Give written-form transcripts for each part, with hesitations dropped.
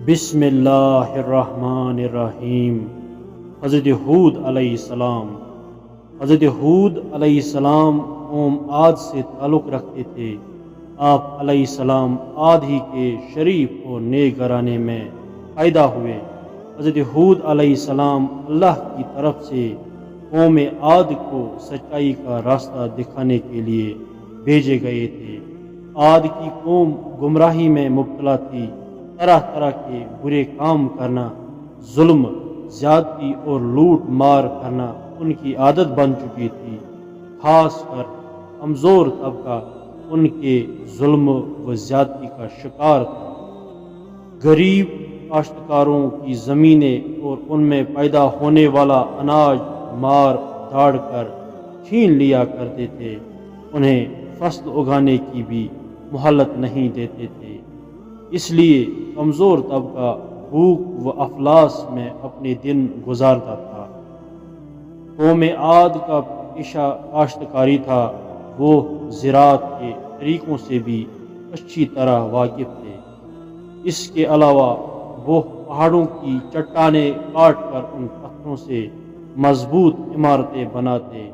بسم اللہ الرحمن الرحیم۔ حضرت ہود علیہ السلام قوم عاد سے تعلق رکھتے تھے۔ آپ علیہ السلام عاد ہی کے شریف اور نیک گھرانے میں پیدا ہوئے۔ حضرت ہود علیہ السلام اللہ کی طرف سے قوم عاد کو سچائی کا راستہ دکھانے کے لیے بھیجے گئے تھے۔ عاد کی قوم گمراہی میں مبتلا تھی۔ طرح طرح کے برے کام کرنا، ظلم، زیادتی اور لوٹ مار کرنا ان کی عادت بن چکی تھی۔ خاص کر کمزور طبقہ ان کے ظلم و زیادتی کا شکار تھا۔ غریب کاشتکاروں کی زمینیں اور ان میں پیدا ہونے والا اناج مار دھاڑ کر چھین لیا کرتے تھے۔ انہیں فصل اگانے کی بھی مہلت نہیں دیتے تھے۔ اس لیے کمزور طبقہ بھوک و افلاس میں اپنے دن گزارتا تھا۔ قوم عاد کا پیشہ کاشتکاری تھا۔ وہ زراعت کے طریقوں سے بھی اچھی طرح واقف تھے۔ اس کے علاوہ وہ پہاڑوں کی چٹانیں کاٹ کر ان پتھروں سے مضبوط عمارتیں بناتے،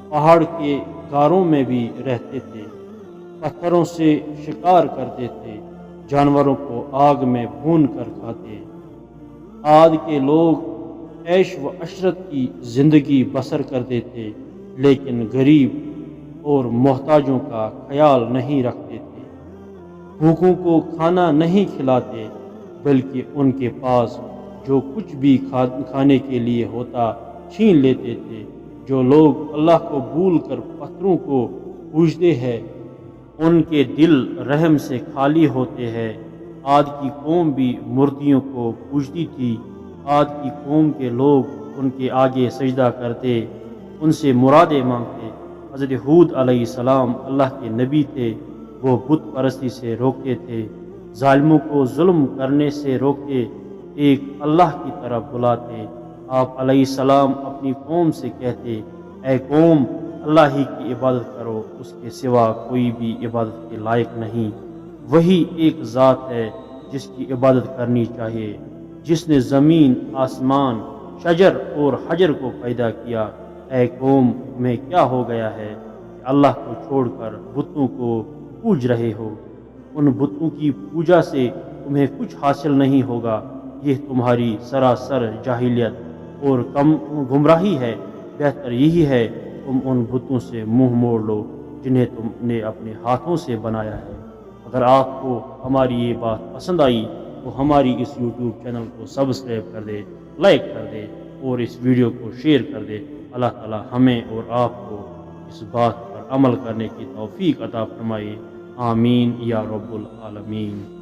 پہاڑ کے غاروں میں بھی رہتے تھے، پتھروں سے شکار کرتے تھے، جانوروں کو آگ میں بھون کر کھاتے۔ عاد کے لوگ عیش و عشرت کی زندگی بسر کرتے تھے، لیکن غریب اور محتاجوں کا خیال نہیں رکھتے تھے۔ بھوکوں کو کھانا نہیں کھلاتے، بلکہ ان کے پاس جو کچھ بھی کھانے کے لیے ہوتا چھین لیتے تھے۔ جو لوگ اللہ کو بھول کر پتھروں کو پوجتے ہیں، ان کے دل رحم سے خالی ہوتے ہیں۔ عاد کی قوم بھی مورتیوں کو پوجتی تھی۔ عاد کی قوم کے لوگ ان کے آگے سجدہ کرتے، ان سے مرادیں مانگتے۔ حضرت ہود علیہ السلام اللہ کے نبی تھے۔ وہ بت پرستی سے روکتے تھے، ظالموں کو ظلم کرنے سے روکتے، ایک اللہ کی طرف بلاتے۔ آپ علیہ السلام اپنی قوم سے کہتے، اے قوم، اللہ ہی کی عبادت کرو، اس کے سوا کوئی بھی عبادت کے لائق نہیں۔ وہی ایک ذات ہے جس کی عبادت کرنی چاہیے، جس نے زمین، آسمان، شجر اور حجر کو پیدا کیا۔ اے قوم، تمہیں کیا ہو گیا ہے کہ اللہ کو چھوڑ کر بتوں کو پوج رہے ہو؟ ان بتوں کی پوجا سے تمہیں کچھ حاصل نہیں ہوگا۔ یہ تمہاری سراسر جاہلیت اور گمراہی ہے۔ بہتر یہی ہے تم ان بتوں سے منہ موڑ لو جنہیں تم نے اپنے ہاتھوں سے بنایا ہے۔ اگر آپ کو ہماری یہ بات پسند آئی تو ہماری اس یوٹیوب چینل کو سبسکرائب کر دے، لائک کر دے اور اس ویڈیو کو شیئر کر دے۔ اللہ تعالی ہمیں اور آپ کو اس بات پر عمل کرنے کی توفیق عطا فرمائے۔ آمین یا رب العالمین۔